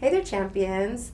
Hey there, champions.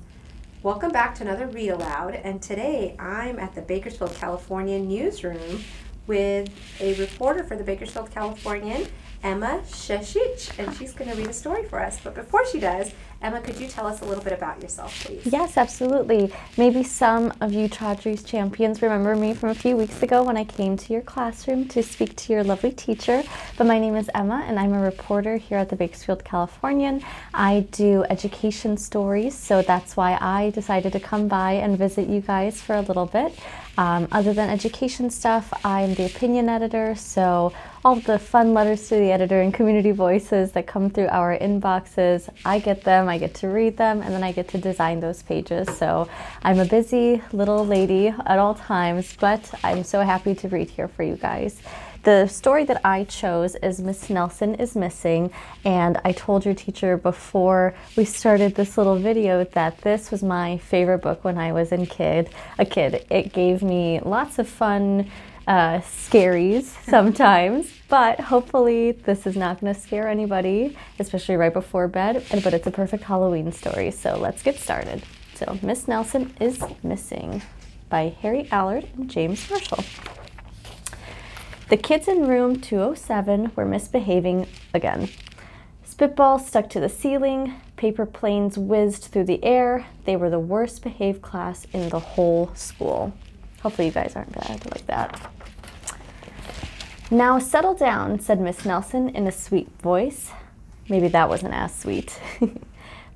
Welcome back to another Read Aloud, and today I'm at the Bakersfield, California newsroom with a reporter for the Bakersfield Californian, Ema Sasic, and she's going to read a story for us. But before she does, Emma, could you tell us a little bit about yourself, please? Yes, absolutely. Maybe some of you Chaudhry's champions remember me from a few weeks ago when I came to your classroom to speak to your lovely teacher. But my name is Emma, and I'm a reporter here at the Bakersfield Californian. I do education stories, so that's why I decided to come by and visit you guys for a little bit. Other than education stuff, I'm the opinion editor, so all the fun letters to the editor and community voices that come through our inboxes, I get them, I get to read them, and then I get to design those pages. So I'm a busy little lady at all times, but I'm so happy to read here for you guys. The story that I chose is Miss Nelson is Missing, and I told your teacher before we started this little video that this was my favorite book when I was a kid. It gave me lots of fun scaries sometimes, but hopefully this is not going to scare anybody, especially right before bed, but it's a perfect Halloween story, so let's get started. So Miss Nelson is Missing by Harry Allard and James Marshall. The kids in room 207 were misbehaving again. Spitballs stuck to the ceiling, paper planes whizzed through the air. They were the worst behaved class in the whole school. Hopefully you guys aren't bad like that. Now settle down, said Miss Nelson in a sweet voice. Maybe that wasn't as sweet.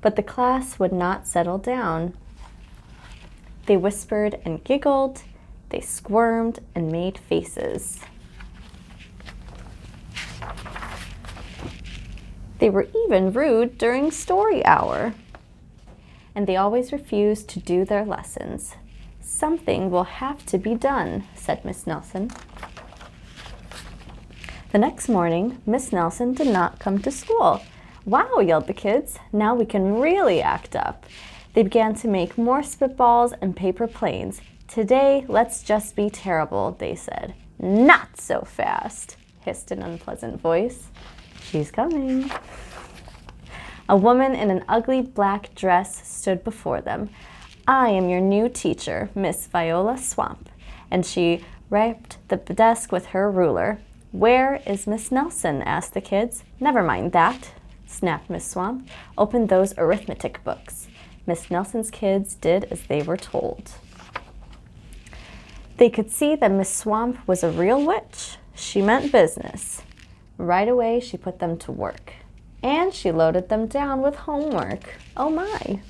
But the class would not settle down. They whispered and giggled. They squirmed and made faces. They were even rude during story hour. And they always refused to do their lessons. Something will have to be done, said Miss Nelson. The next morning, Miss Nelson did not come to school. Wow, yelled the kids. Now we can really act up. They began to make more spitballs and paper planes. Today, let's just be terrible, they said. Not so fast, hissed an unpleasant voice. She's coming. A woman in an ugly black dress stood before them. I am your new teacher, Miss Viola Swamp. And she rapped the desk with her ruler. Where is Miss Nelson? Asked the kids. Never mind that, snapped Miss Swamp. Open those arithmetic books. Miss Nelson's kids did as they were told. They could see that Miss Swamp was a real witch. She meant business. Right away, she put them to work. And she loaded them down with homework. Oh my.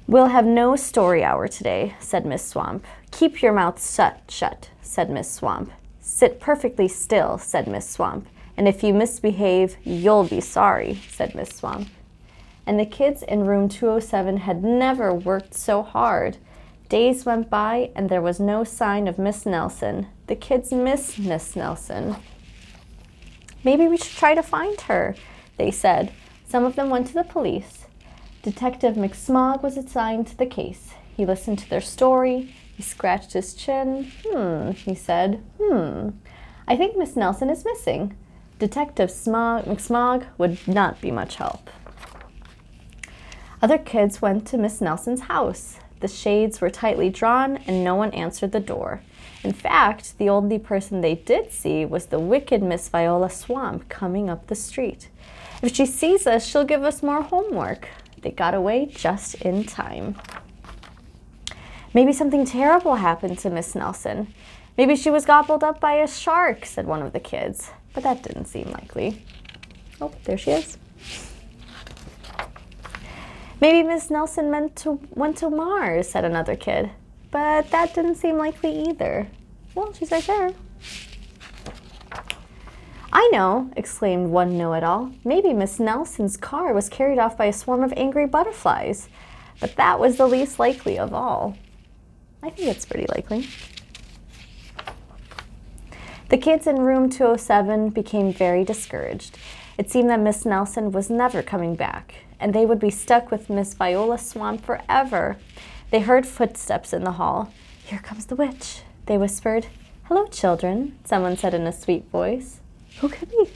We'll have no story hour today, said Miss Swamp. Keep your mouth shut, said Miss Swamp. Sit perfectly still, said Miss Swamp. And if you misbehave, you'll be sorry, said Miss Swamp. And the kids in room 207 had never worked so hard. Days went by and there was no sign of Miss Nelson. The kids missed Miss Nelson. Maybe we should try to find her, they said. Some of them went to the police. Detective McSmog was assigned to the case. He listened to their story. He scratched his chin. He said, I think Miss Nelson is missing. Detective McSmog would not be much help. Other kids went to Miss Nelson's house. The shades were tightly drawn and no one answered the door. In fact, the only person they did see was the wicked Miss Viola Swamp coming up the street. If she sees us, she'll give us more homework. They got away just in time. Maybe something terrible happened to Miss Nelson. Maybe she was gobbled up by a shark, said one of the kids. But that didn't seem likely. Oh, there she is. Maybe Miss Nelson went to Mars, said another kid. But that didn't seem likely either. Well, she's right there. I know, exclaimed one know-it-all. Maybe Miss Nelson's car was carried off by a swarm of angry butterflies. But that was the least likely of all. I think it's pretty likely. The kids in room 207 became very discouraged. It seemed that Miss Nelson was never coming back, and they would be stuck with Miss Viola Swamp forever. They heard footsteps in the hall. Here comes the witch, they whispered. Hello, children, someone said in a sweet voice. Who could be?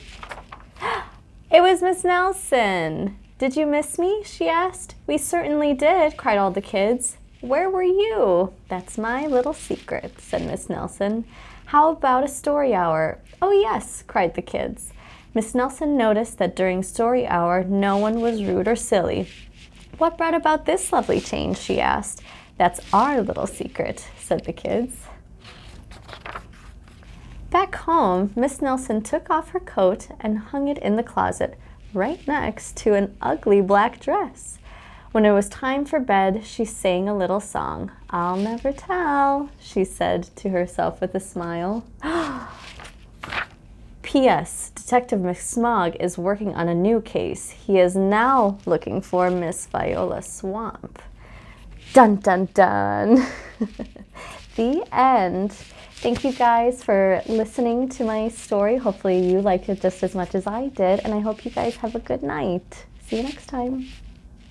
It was Miss Nelson. Did you miss me? She asked. We certainly did, cried all the kids. Where were you? That's my little secret, said Miss Nelson. How about a story hour? Oh, yes, cried the kids. Miss Nelson noticed that during story hour, no one was rude or silly. What brought about this lovely change? She asked. That's our little secret, said the kids. Back home, Miss Nelson took off her coat and hung it in the closet, right next to an ugly black dress. When it was time for bed, she sang a little song. I'll never tell, she said to herself with a smile. P.S. Detective McSmog is working on a new case. He is now looking for Miss Viola Swamp. Dun, dun, dun. The end. Thank you guys for listening to my story. Hopefully you liked it just as much as I did, and I hope you guys have a good night. See you next time.